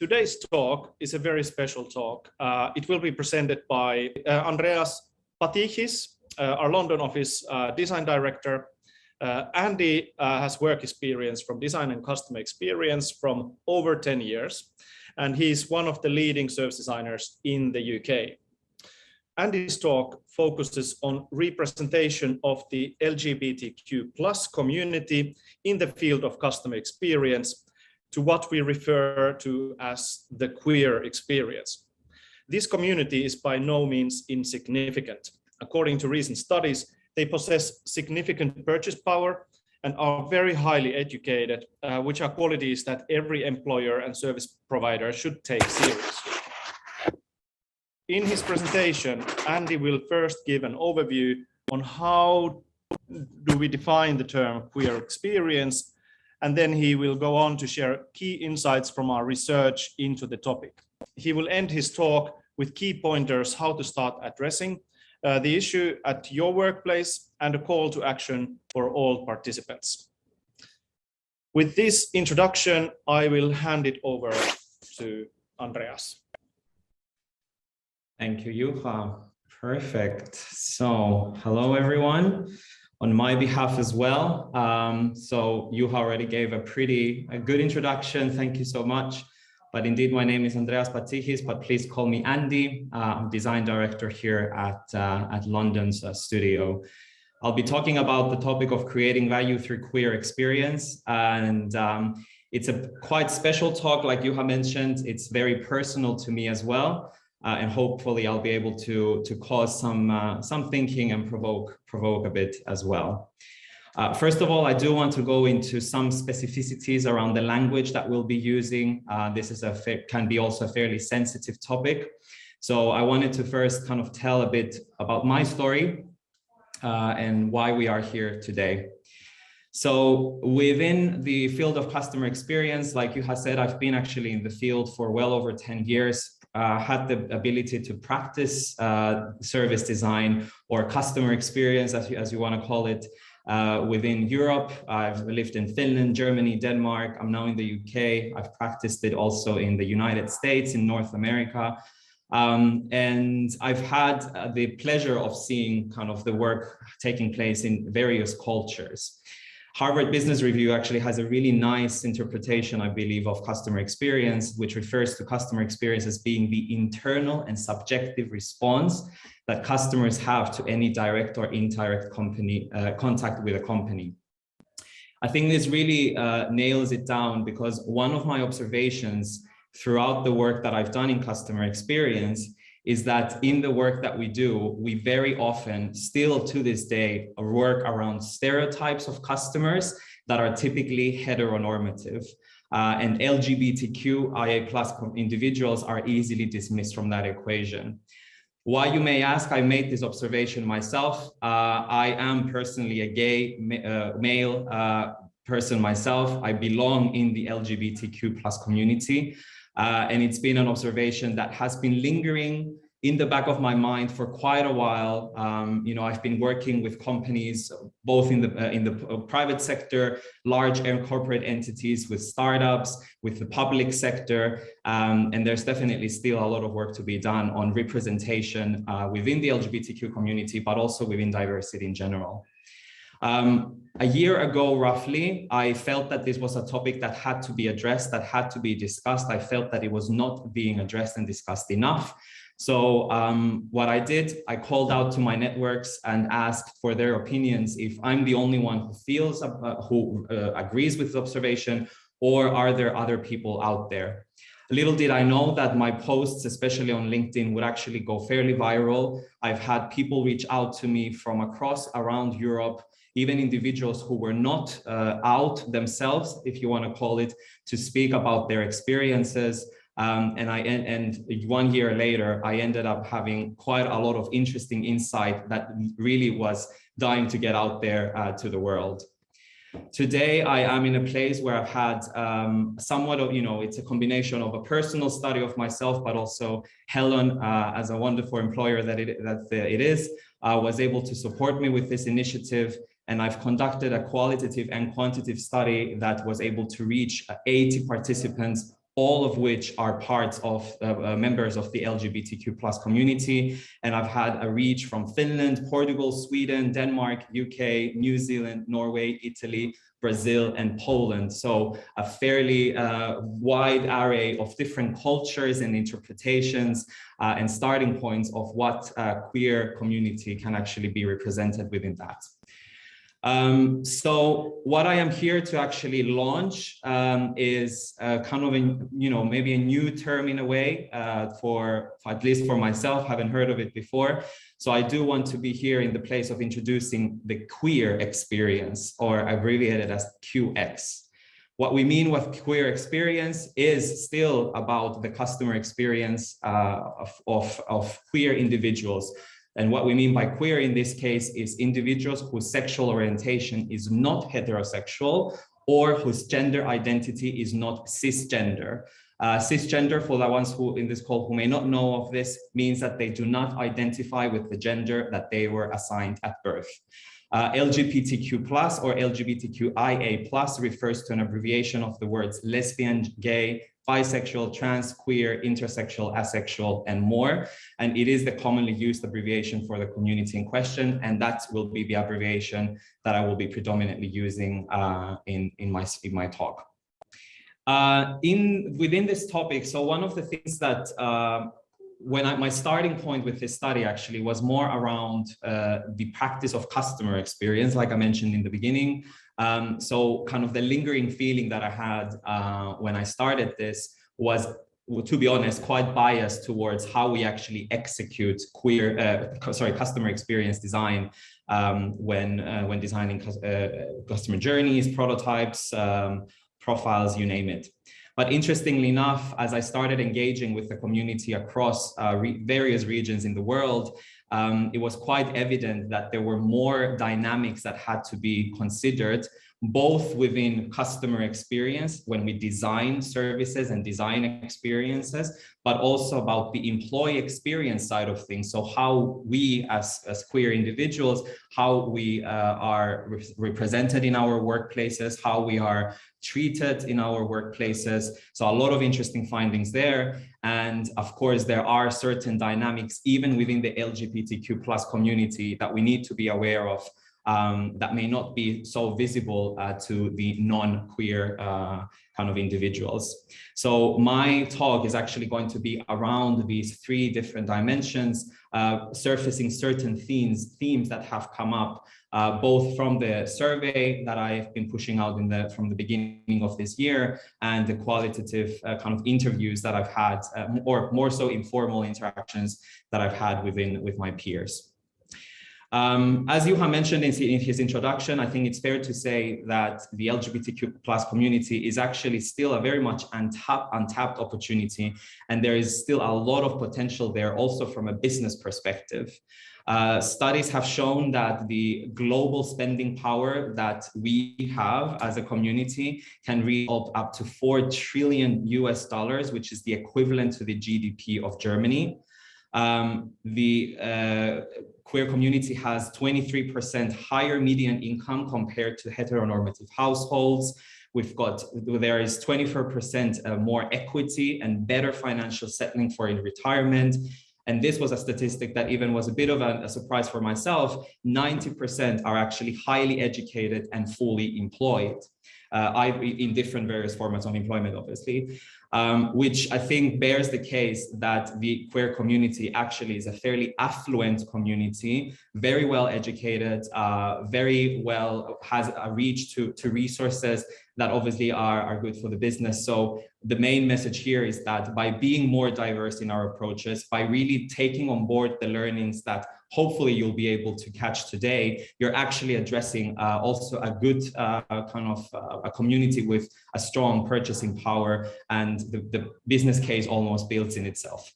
Today's talk is a very special talk. It will be presented by Andreas Patichis, our London office design director. Andy has work experience from design and customer experience from over 10 years, and he's one of the leading service designers in the UK. Andy's talk focuses on representation of the LGBTQ+ community in the field of customer experience, to what we refer to as the queer experience. This community is by no means insignificant. According to recent studies, they possess significant purchase power and are very highly educated, which are qualities that every employer and service provider should take seriously. In his presentation, Andy will first give an overview on how do we define the term queer experience, and then he will go on to share key insights from our research into the topic. He will end his talk with key pointers how to start addressing the issue at your workplace and a call to action for all participants. With this introduction, I will hand it over to Andreas. Thank you, Juha. Perfect. So, hello everyone. On my behalf as well. So Juha already gave a good introduction. Thank you so much. But indeed, my name is Andreas Patichis, but please call me Andy. I'm design director here at London's studio. I'll be talking about the topic of creating value through queer experience. And it's a quite special talk, like Juha mentioned. It's very personal to me as well. And hopefully I'll be able to cause some thinking and provoke a bit as well. First of all, I do want to go into some specificities around the language that we'll be using. This is can be also a fairly sensitive topic. So I wanted to first kind of tell a bit about my story and why we are here today. So within the field of customer experience, like you have said, I've been actually in the field for well over 10 years. Had the ability to practice service design or customer experience, as you want to call it, within Europe. I've lived in Finland, Germany, Denmark. I'm now in the UK. I've practiced it also in the United States, in North America. And I've had the pleasure of seeing kind of the work taking place in various cultures. Harvard Business Review actually has a really nice interpretation, I believe, of customer experience, which refers to customer experience as being the internal and subjective response that customers have to any direct or indirect contact with a company. I think this really nails it down, because one of my observations throughout the work that I've done in customer experience is that in the work that we do, we very often still to this day work around stereotypes of customers that are typically heteronormative. And LGBTQIA+ individuals are easily dismissed from that equation. Why, you may ask? I made this observation myself. I am personally a gay male person myself. I belong in the LGBTQ+ community. And it's been an observation that has been lingering in the back of my mind for quite a while. You know, I've been working with companies, both in the private sector, large and corporate entities, with startups, with the public sector. And there's definitely still a lot of work to be done on representation within the LGBTQ community, but also within diversity in general. A year ago, roughly, I felt that this was a topic that had to be addressed, that had to be discussed. I felt that it was not being addressed and discussed enough. So what I did, I called out to my networks and asked for their opinions if I'm the only one who feels, who agrees with the observation, or are there other people out there? Little did I know that my posts, especially on LinkedIn, would actually go fairly viral. I've had people reach out to me from around Europe, even individuals who were not out themselves, if you want to call it, to speak about their experiences. And 1 year later, I ended up having quite a lot of interesting insight that really was dying to get out there to the world. Today, I am in a place where I've had somewhat of, it's a combination of a personal study of myself, but also Hellon, as a wonderful employer that it is, was able to support me with this initiative. And I've conducted a qualitative and quantitative study that was able to reach 80 participants all of which are parts of members of the LGBTQ plus community. And I've had a reach from Finland, Portugal, Sweden, Denmark, UK, New Zealand, Norway, Italy, Brazil, and Poland. So a fairly wide array of different cultures and interpretations and starting points of what queer community can actually be represented within that. So what I am here to actually launch is kind of a, maybe a new term in a way for at least for myself, haven't heard of it before. So I do want to be here in the place of introducing the queer experience, or abbreviated as QX. What we mean with queer experience is still about the customer experience of queer individuals. And what we mean by queer in this case is individuals whose sexual orientation is not heterosexual or whose gender identity is not cisgender. Cisgender, for the ones who in this call who may not know of this, means that they do not identify with the gender that they were assigned at birth. LGBTQ plus or LGBTQIA plus refers to an abbreviation of the words lesbian, gay, bisexual, trans, queer, intersexual, asexual, and more. And it is the commonly used abbreviation for the community in question. And that will be the abbreviation that I will be predominantly using in my talk. Within this topic, so one of the things that my starting point with this study actually was more around the practice of customer experience, like I mentioned in the beginning. So kind of the lingering feeling that I had when I started this was, to be honest, quite biased towards how we actually execute customer experience design when designing customer journeys, prototypes, profiles, you name it. But interestingly enough, as I started engaging with the community across various regions in the world, it was quite evident that there were more dynamics that had to be considered, both within customer experience when we design services and design experiences, but also about the employee experience side of things. So how we as queer individuals, how we are represented in our workplaces, how we are treated in our workplaces. So a lot of interesting findings there. And of course, there are certain dynamics even within the LGBTQ plus community that we need to be aware of that may not be so visible to the non-queer kind of individuals. So my talk is actually going to be around these three different dimensions, surfacing certain themes that have come up both from the survey that I've been pushing out from the beginning of this year, and the qualitative kind of interviews that I've had, or more so informal interactions that I've had with my peers. As Juha mentioned in his introduction, I think it's fair to say that the LGBTQ plus community is actually still a very much untapped opportunity, and there is still a lot of potential there also from a business perspective. Studies have shown that the global spending power that we have as a community can reach up to $4 trillion US, which is the equivalent to the GDP of Germany. The queer community has 23% higher median income compared to heteronormative households. There is 24% more equity and better financial settling for in retirement. And this was a statistic that even was a bit of a surprise for myself. 90% are actually highly educated and fully employed, in different various formats of employment, obviously, which I think bears the case that the queer community actually is a fairly affluent community, very well educated, very well has a reach to resources that obviously are good for the business. So the main message here is that by being more diverse in our approaches, by really taking on board the learnings that hopefully you'll be able to catch today, you're actually addressing also a good kind of a community with a strong purchasing power, and the business case almost builds in itself.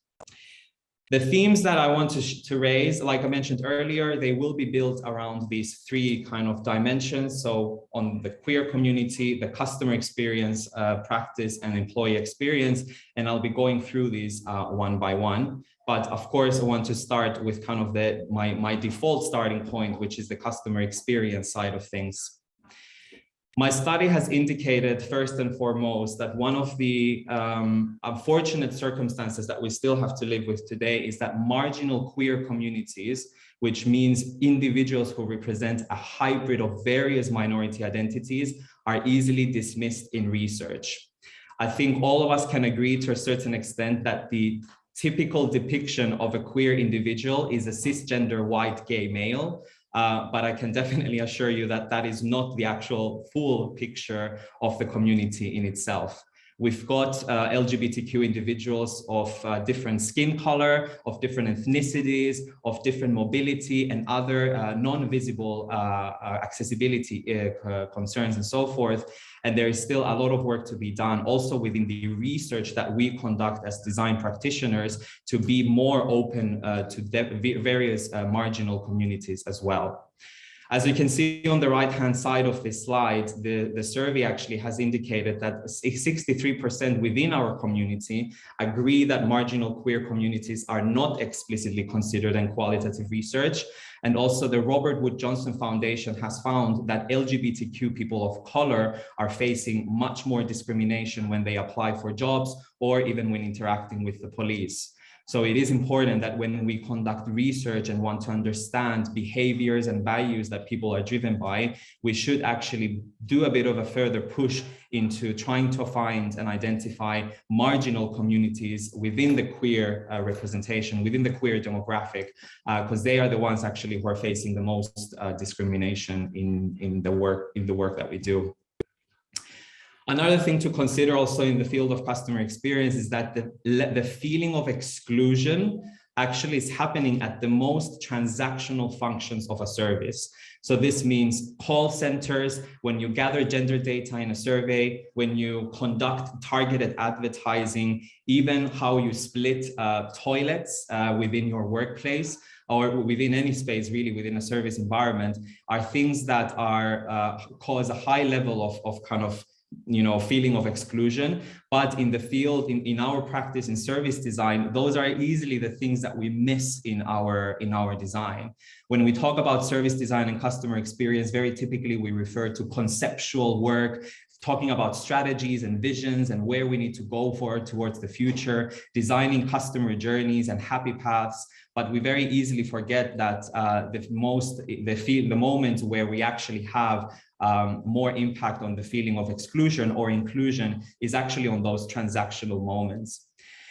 The themes that I want to raise, like I mentioned earlier, they will be built around these three kind of dimensions. So on the queer community, the customer experience, practice, and employee experience. And I'll be going through these one by one. But of course, I want to start with kind of my default starting point, which is the customer experience side of things. My study has indicated, first and foremost, that one of the unfortunate circumstances that we still have to live with today is that marginal queer communities, which means individuals who represent a hybrid of various minority identities, are easily dismissed in research. I think all of us can agree to a certain extent that the typical depiction of a queer individual is a cisgender white gay male. But I can definitely assure you that that is not the actual full picture of the community in itself. We've got LGBTQ individuals of different skin color, of different ethnicities, of different mobility and other non-visible accessibility concerns and so forth. And there is still a lot of work to be done also within the research that we conduct as design practitioners to be more open to various marginal communities as well. As you can see on the right-hand side of this slide, the survey actually has indicated that 63% within our community agree that marginal queer communities are not explicitly considered in qualitative research. And also the Robert Wood Johnson Foundation has found that LGBTQ people of color are facing much more discrimination when they apply for jobs or even when interacting with the police. So it is important that when we conduct research and want to understand behaviors and values that people are driven by, we should actually do a bit of a further push into trying to find and identify marginal communities within the queer representation, within the queer demographic, because they are the ones actually who are facing the most discrimination in the work that we do. Another thing to consider also in the field of customer experience is that the feeling of exclusion actually is happening at the most transactional functions of a service. So this means call centers, when you gather gender data in a survey, when you conduct targeted advertising, even how you split toilets within your workplace, or within any space, really within a service environment, are things that are cause a high level of kind of feeling of exclusion. But in the field, in our practice in service design, those are easily the things that we miss in our design. When we talk about service design and customer experience, very typically we refer to conceptual work, talking about strategies and visions and where we need to go towards the future, designing customer journeys and happy paths. But we very easily forget that the moment where we actually have more impact on the feeling of exclusion or inclusion is actually on those transactional moments.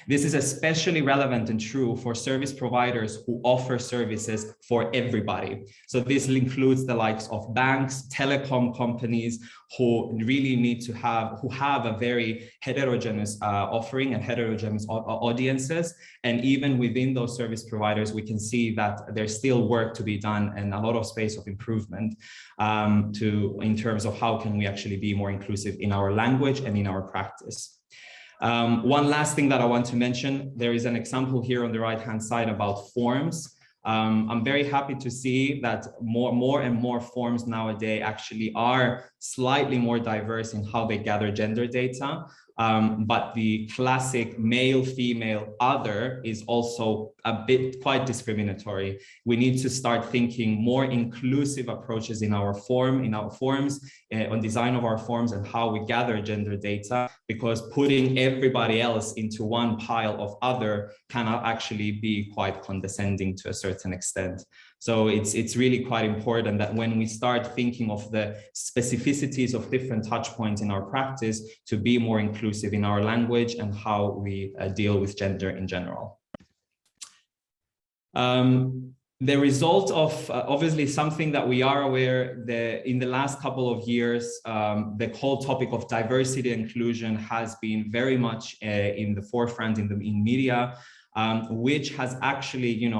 This is especially relevant and true for service providers who offer services for everybody. So this includes the likes of banks, telecom companies, who really need to have a very heterogeneous offering and heterogeneous audiences. And even within those service providers, we can see that there's still work to be done and a lot of space of improvement in terms of how can we actually be more inclusive in our language and in our practice. One last thing that I want to mention, there is an example here on the right-hand side about forms. I'm very happy to see that more and more forms nowadays actually are slightly more diverse in how they gather gender data. But the classic male, female, other is also quite discriminatory. We need to start thinking more inclusive approaches in our forms, on design of our forms and how we gather gender data, because putting everybody else into one pile of other can actually be quite condescending to a certain extent. So it's really quite important that when we start thinking of the specificities of different touch points in our practice, to be more inclusive in our language and how we deal with gender in general. The result of obviously something that we are aware that in the last couple of years, the whole topic of diversity and inclusion has been very much in the forefront in media, which has actually,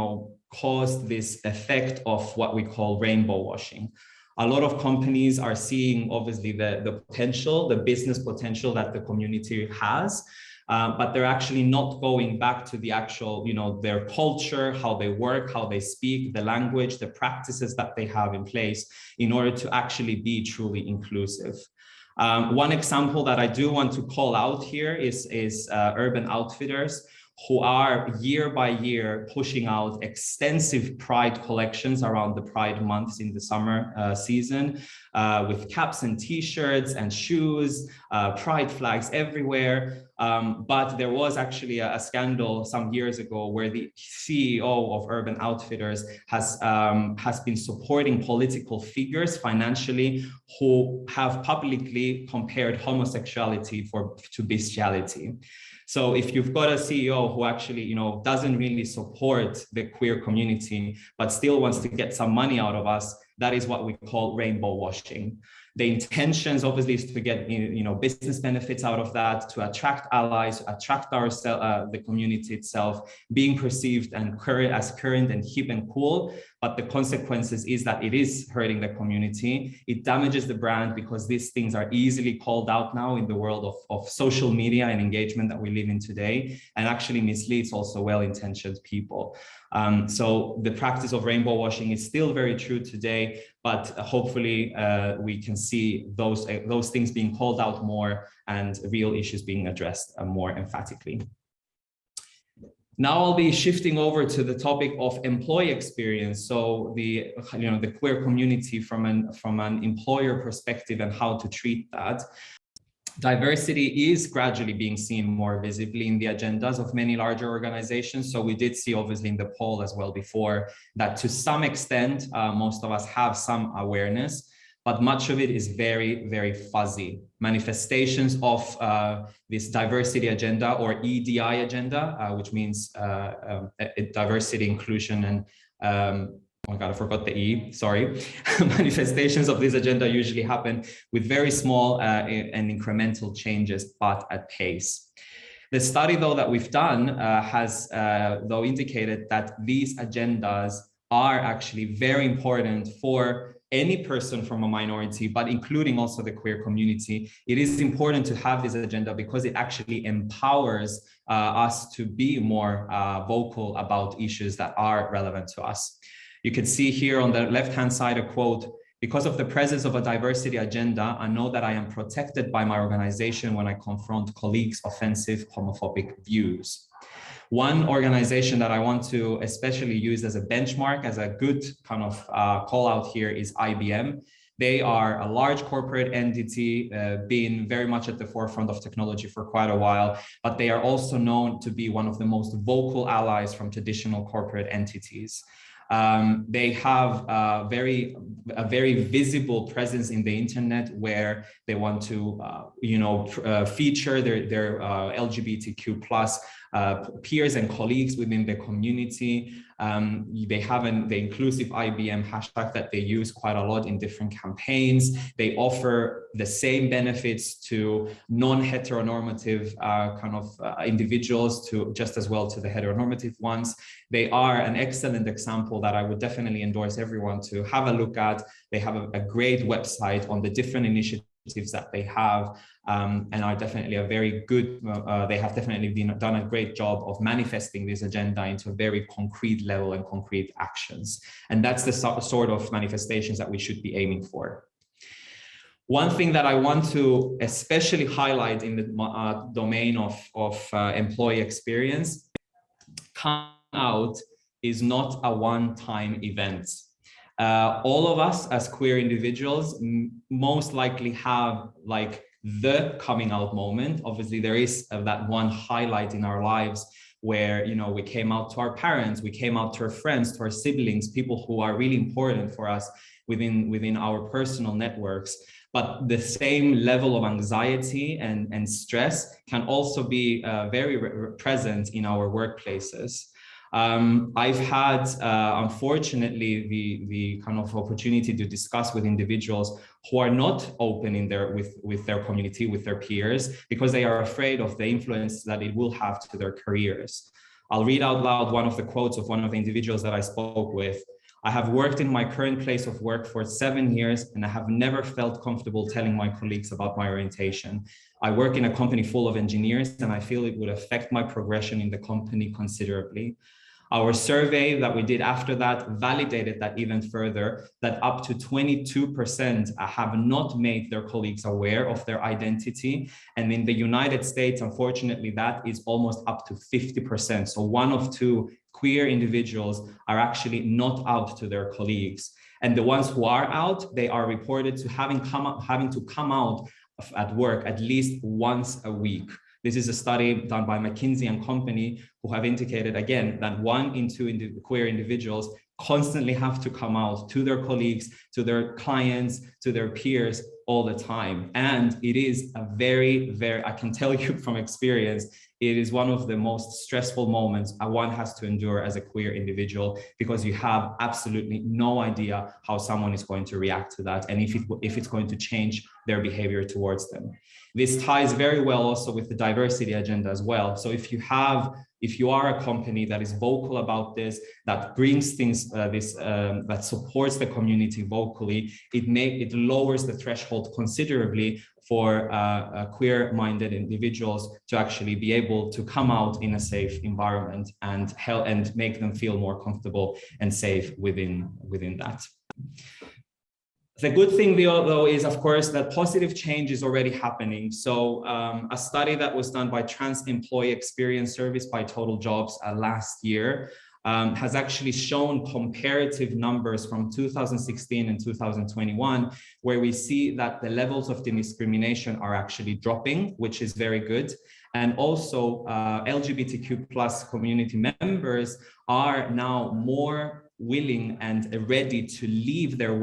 caused this effect of what we call rainbow washing. A lot of companies are seeing obviously the potential, the business potential that the community has, but they're actually not going back to the actual, their culture, how they work, how they speak, the language, the practices that they have in place in order to actually be truly inclusive. One example that I do want to call out here is Urban Outfitters, who are year by year pushing out extensive Pride collections around the Pride months in the summer season, with caps and t-shirts and shoes, Pride flags everywhere. But there was actually a scandal some years ago where the CEO of Urban Outfitters has been supporting political figures financially who have publicly compared homosexuality to bestiality. So if you've got a CEO who actually, you know, doesn't really support the queer community, but still wants to get some money out of us, that is what we call rainbow washing. The intentions obviously is to get, you know, business benefits out of that, to attract allies, attract the community itself, being perceived and as current and hip and cool. But the consequences is that it is hurting the community. It damages the brand because these things are easily called out now in the world of social media and engagement that we live in today, and actually misleads also well-intentioned people. So the practice of rainbow washing is still very true today, but hopefully we can see those things being called out more and real issues being addressed more emphatically. Now I'll be shifting over to the topic of employee experience. So the queer community from an employer perspective and how to treat that. Diversity is gradually being seen more visibly in the agendas of many larger organizations. So we did see obviously in the poll as well before that to some extent, most of us have some awareness, but much of it is very, very fuzzy. Manifestations of this diversity agenda or EDI agenda, which means diversity, inclusion, and oh my God, I forgot the E, sorry. Manifestations of this agenda usually happen with very small and incremental changes, but at pace. The study though that we've done has though indicated that these agendas are actually very important for any person from a minority, but including also the queer community. It is important to have this agenda because it actually empowers us to be more vocal about issues that are relevant to us. You can see here on the left-hand side a quote, "Because of the presence of a diversity agenda, I know that I am protected by my organization when I confront colleagues' offensive homophobic views." One organization that I want to especially use as a benchmark, as a good kind of call out here is IBM. They are a large corporate entity, being very much at the forefront of technology for quite a while, but they are also known to be one of the most vocal allies from traditional corporate entities. They have a very visible presence in the internet where they want to, feature their LGBTQ plus peers and colleagues within the community. They have the inclusive IBM hashtag that they use quite a lot in different campaigns. They offer the same benefits to non-heteronormative individuals just as well to the heteronormative ones. They are an excellent example that I would definitely endorse everyone to have a look at. They have a great website on the different initiatives that they have, and are definitely a very good, they have definitely done a great job of manifesting this agenda into a very concrete level and concrete actions. And that's the sort of manifestations that we should be aiming for. One thing that I want to especially highlight in the domain of employee experience, come out is not a one-time event. All of us as queer individuals most likely have like the coming out moment. Obviously there is that one highlight in our lives where, you know, we came out to our parents, we came out to our friends, to our siblings, people who are really important for us within our personal networks. But the same level of anxiety and stress can also be very present in our workplaces. I've had, unfortunately, the kind of opportunity to discuss with individuals who are not open with their community, with their peers, because they are afraid of the influence that it will have to their careers. I'll read out loud one of the quotes of one of the individuals that I spoke with. "I have worked in my current place of work for 7 years, and I have never felt comfortable telling my colleagues about my orientation. I work in a company full of engineers, and I feel it would affect my progression in the company considerably. Our survey that we did after that validated that even further, that up to 22% have not made their colleagues aware of their identity. And in the United States, unfortunately, that is almost up to 50%. So 1 of 2 queer individuals are actually not out to their colleagues. And the ones who are out, they are reported to having to come out at work at least once a week. This is a study done by McKinsey and Company, who have indicated again that 1 in 2 queer individuals constantly have to come out to their colleagues, to their clients, to their peers all the time. And it is a very, I can tell you from experience, it is one of the most stressful moments one has to endure as a queer individual, because you have absolutely no idea how someone is going to react to that, and if it's going to change their behavior towards them. This ties very well also with the diversity agenda as well. So if you are a company that is vocal about this, that brings things that supports the community vocally, it lowers the threshold considerably for queer-minded individuals to actually be able to come out in a safe environment and make them feel more comfortable and safe within that. The good thing though is, of course, that positive change is already happening. So a study that was done by Trans Employee Experience Service by Total Jobs last year has actually shown comparative numbers from 2016 and 2021, where we see that the levels of discrimination are actually dropping, which is very good. And also LGBTQ plus community members are now more willing and ready to leave their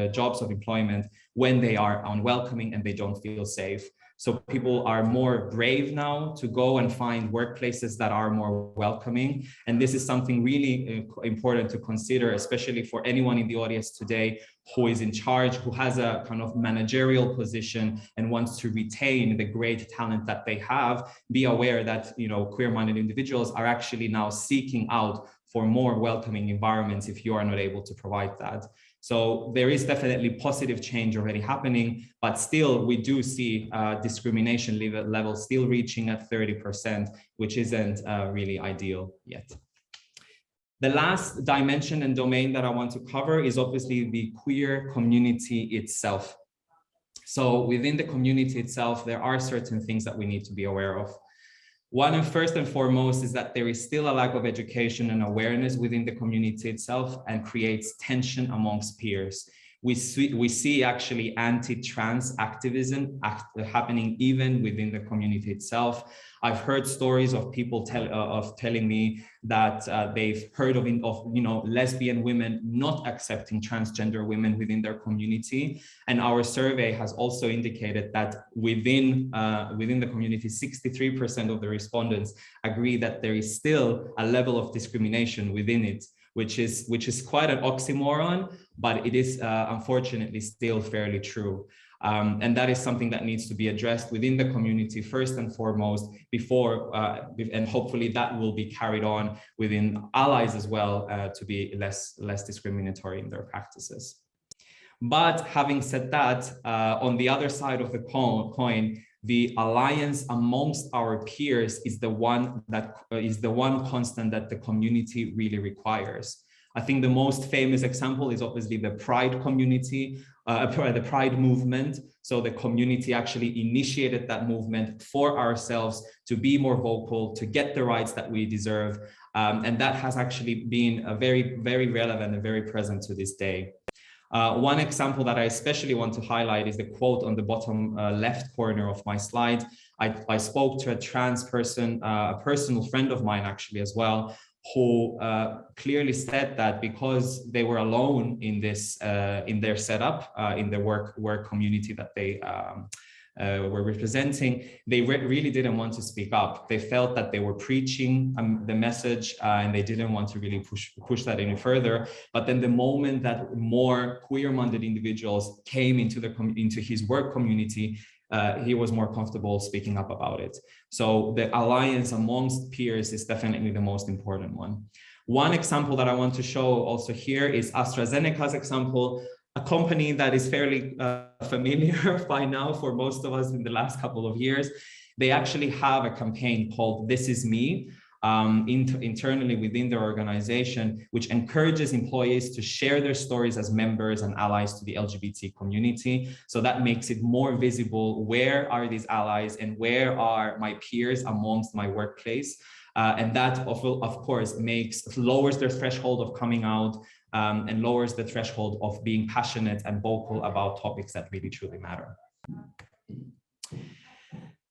jobs of employment when they are unwelcoming and they don't feel safe. So people are more brave now to go and find workplaces that are more welcoming. And this is something really important to consider, especially for anyone in the audience today who is in charge, who has a kind of managerial position and wants to retain the great talent that they have. Be aware that, you know, queer-minded individuals are actually now seeking out for more welcoming environments if you are not able to provide that. So there is definitely positive change already happening, but still we do see discrimination level still reaching at 30%, which isn't really ideal yet. The last dimension and domain that I want to cover is obviously the queer community itself. So within the community itself, there are certain things that we need to be aware of. One, and first and foremost, is that there is still a lack of education and awareness within the community itself, and creates tension amongst peers. We see actually anti-trans activism happening even within the community itself. I've heard stories of people telling me that they've heard of lesbian women not accepting transgender women within their community. And our survey has also indicated that within the community, 63% of the respondents agree that there is still a level of discrimination within it, which is quite an oxymoron, but it is unfortunately still fairly true. And that is something that needs to be addressed within the community first and foremost before, and hopefully that will be carried on within allies as well to be less discriminatory in their practices. But having said that, on the other side of the coin, the alliance amongst our peers is the one constant that the community really requires. I think the most famous example is obviously the Pride community, the Pride movement. So the community actually initiated that movement for ourselves to be more vocal, to get the rights that we deserve. And that has actually been a very, very relevant and very present to this day. One example that I especially want to highlight is the quote on the bottom left corner of my slide. I spoke to a trans person, a personal friend of mine actually as well, who clearly said that because they were alone in this, in their setup, in the work community that they were representing, they really didn't want to speak up. They felt that they were preaching the message and they didn't want to really push that any further. But then the moment that more queer-minded individuals came into his work community, he was more comfortable speaking up about it. So the alliance amongst peers is definitely the most important one. One example that I want to show also here is AstraZeneca's example, a company that is fairly familiar by now for most of us in the last couple of years. They actually have a campaign called This Is Me. internally within their organization, which encourages employees to share their stories as members and allies to the LGBT community. So that makes it more visible, where are these allies and where are my peers amongst my workplace. And that, of course, lowers their threshold of coming out and lowers the threshold of being passionate and vocal about topics that really truly matter.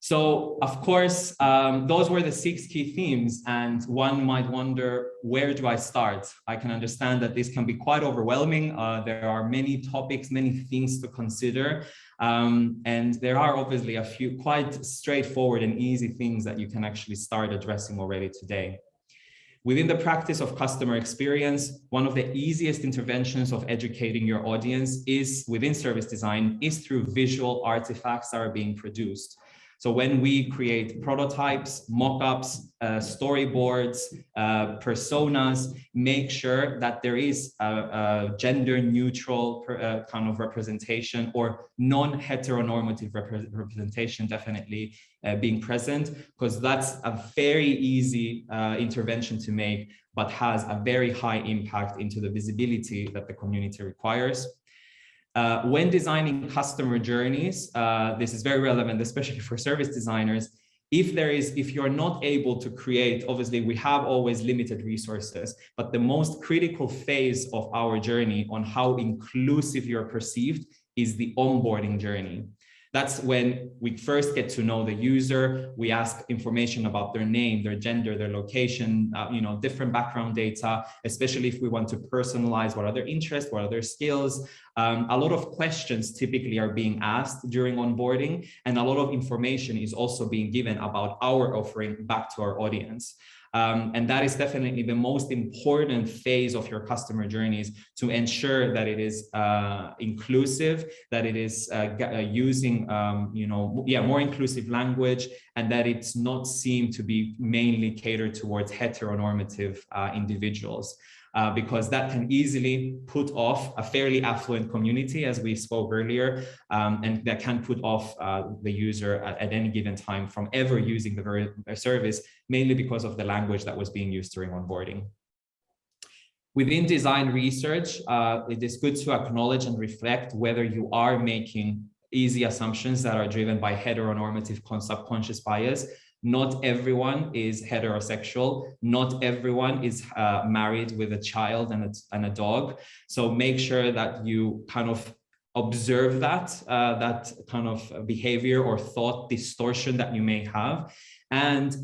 So, of course, those were the 6 key themes, and one might wonder, where do I start? I can understand that this can be quite overwhelming. There are many topics, many things to consider, and there are obviously a few quite straightforward and easy things that you can actually start addressing already today. Within the practice of customer experience, one of the easiest interventions of educating your audience is within service design is through visual artifacts that are being produced. So when we create prototypes, mock-ups, storyboards, personas, make sure that there is a gender-neutral kind of representation or non-heteronormative representation definitely being present, because that's a very easy intervention to make, but has a very high impact into the visibility that the community requires. When designing customer journeys, this is very relevant, especially for service designers. If you're not able to create, obviously we have always limited resources, but the most critical phase of our journey on how inclusive you're perceived is the onboarding journey. That's when we first get to know the user. We ask information about their name, their gender, their location, different background data, especially if we want to personalize what are their interests, what are their skills. A lot of questions typically are being asked during onboarding, and a lot of information is also being given about our offering back to our audience. And that is definitely the most important phase of your customer journeys, to ensure that it is inclusive, that it is using more inclusive language, and that it's not seen to be mainly catered towards heteronormative individuals. Because that can easily put off a fairly affluent community, as we spoke earlier, and that can put off the user at any given time from ever using the service, mainly because of the language that was being used during onboarding. Within design research, it is good to acknowledge and reflect whether you are making easy assumptions that are driven by heteronormative subconscious bias. Not everyone is heterosexual. Not everyone is married with a child and a dog. So make sure that you kind of observe that kind of behavior or thought distortion that you may have, and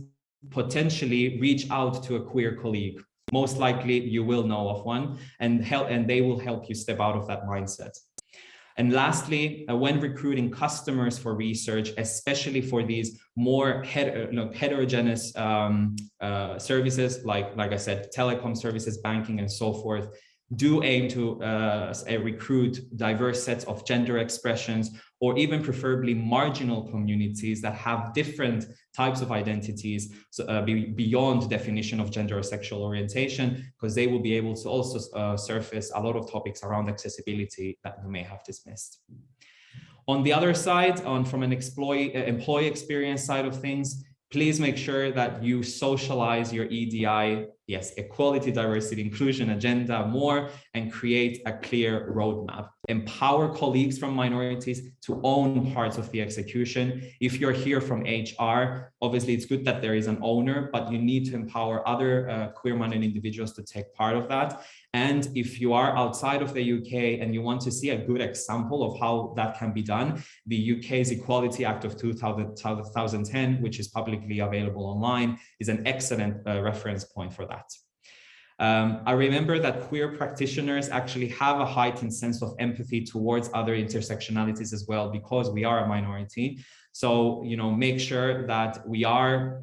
potentially reach out to a queer colleague. Most likely you will know of one, and they will help you step out of that mindset. And lastly, when recruiting customers for research, especially for these more heterogeneous services, like I said, telecom services, banking, and so forth, do aim to recruit diverse sets of gender expressions, or even preferably marginal communities that have different types of identities, beyond definition of gender or sexual orientation, because they will be able to also surface a lot of topics around accessibility that you may have dismissed. On the other side, from an employee experience side of things, please make sure that you socialize your EDI, yes, equality, diversity, inclusion agenda more, and create a clear roadmap. Empower colleagues from minorities to own parts of the execution. If you're here from HR, obviously it's good that there is an owner, but you need to empower other queer-minded individuals to take part of that. And if you are outside of the UK and you want to see a good example of how that can be done, the UK's Equality Act of 2010, which is publicly available online, is an excellent reference point for that. I remember that queer practitioners actually have a heightened sense of empathy towards other intersectionalities as well, because we are a minority. So, make sure that we are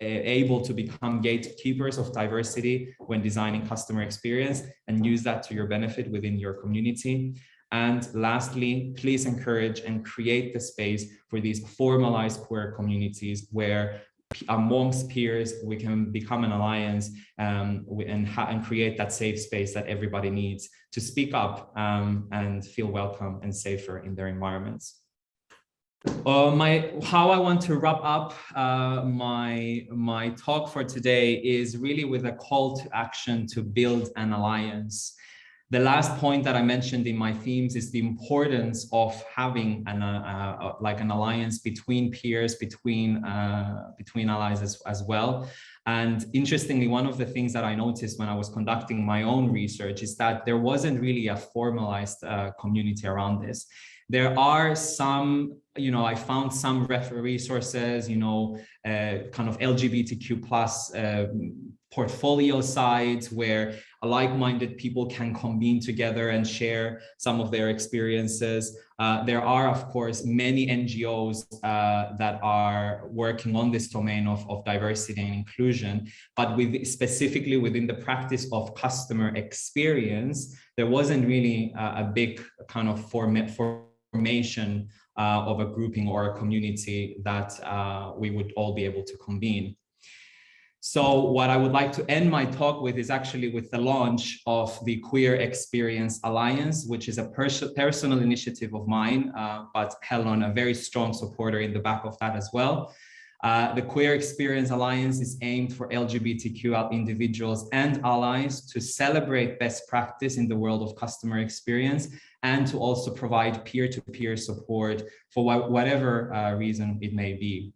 able to become gatekeepers of diversity when designing customer experience, and use that to your benefit within your community. And lastly, please encourage and create the space for these formalized queer communities where amongst peers we can become an alliance and create that safe space that everybody needs to speak up and feel welcome and safer in their environments. How I want to wrap up my talk for today is really with a call to action to build an alliance. The last point that I mentioned in my themes is the importance of having like an alliance between peers, between allies as well. And interestingly, one of the things that I noticed when I was conducting my own research is that there wasn't really a formalized community around this. There are some, I found some resources, kind of LGBTQ plus portfolio sites where like-minded people can convene together and share some of their experiences. There are, of course, many NGOs that are working on this domain of diversity and inclusion, but specifically within the practice of customer experience, there wasn't really a big kind of formation of a grouping or a community that we would all be able to convene. So what I would like to end my talk with is actually with the launch of the Queer Experience Alliance, which is a personal initiative of mine, but Hellon, a very strong supporter in the back of that as well. The Queer Experience Alliance is aimed for LGBTQ individuals and allies to celebrate best practice in the world of customer experience and to also provide peer-to-peer support for whatever reason it may be.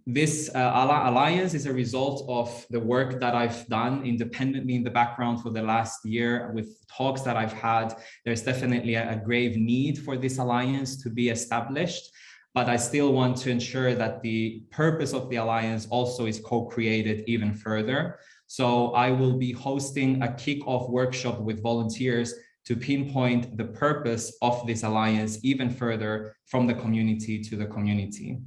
This alliance is a result of the work that I've done independently in the background for the last year with talks that I've had. There's definitely a grave need for this alliance to be established, but I still want to ensure that the purpose of the alliance also is co-created even further. So I will be hosting a kick-off workshop with volunteers to pinpoint the purpose of this alliance even further from the community to the community.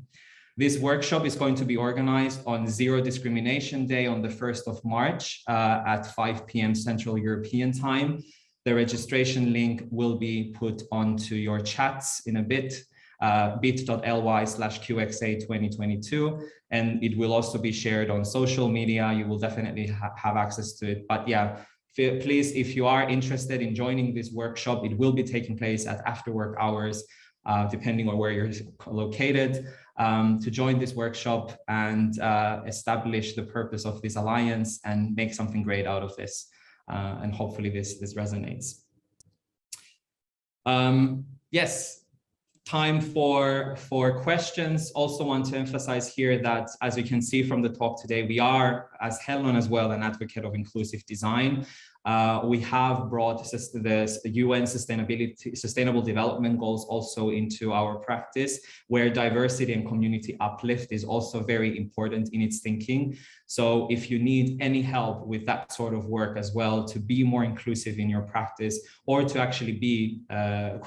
This workshop is going to be organized on Zero Discrimination Day on the 1st of March at 5 p.m. Central European Time. The registration link will be put onto your chats in a bit, bit.ly/QXA2022, and it will also be shared on social media. You will definitely have access to it. But yeah, please, if you are interested in joining this workshop, it will be taking place at after work hours, depending on where you're located. To join this workshop and establish the purpose of this alliance and make something great out of this. And hopefully this resonates. Yes, time for questions. Also want to emphasize here that, as you can see from the talk today, we are, as Hellon as well, an advocate of inclusive design. We have brought the UN Sustainable Development Goals also into our practice, where diversity and community uplift is also very important in its thinking. So if you need any help with that sort of work as well, to be more inclusive in your practice or to actually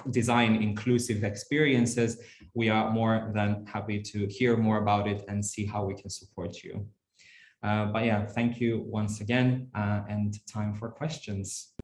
design inclusive experiences, we are more than happy to hear more about it and see how we can support you. But yeah, thank you once again, and time for questions.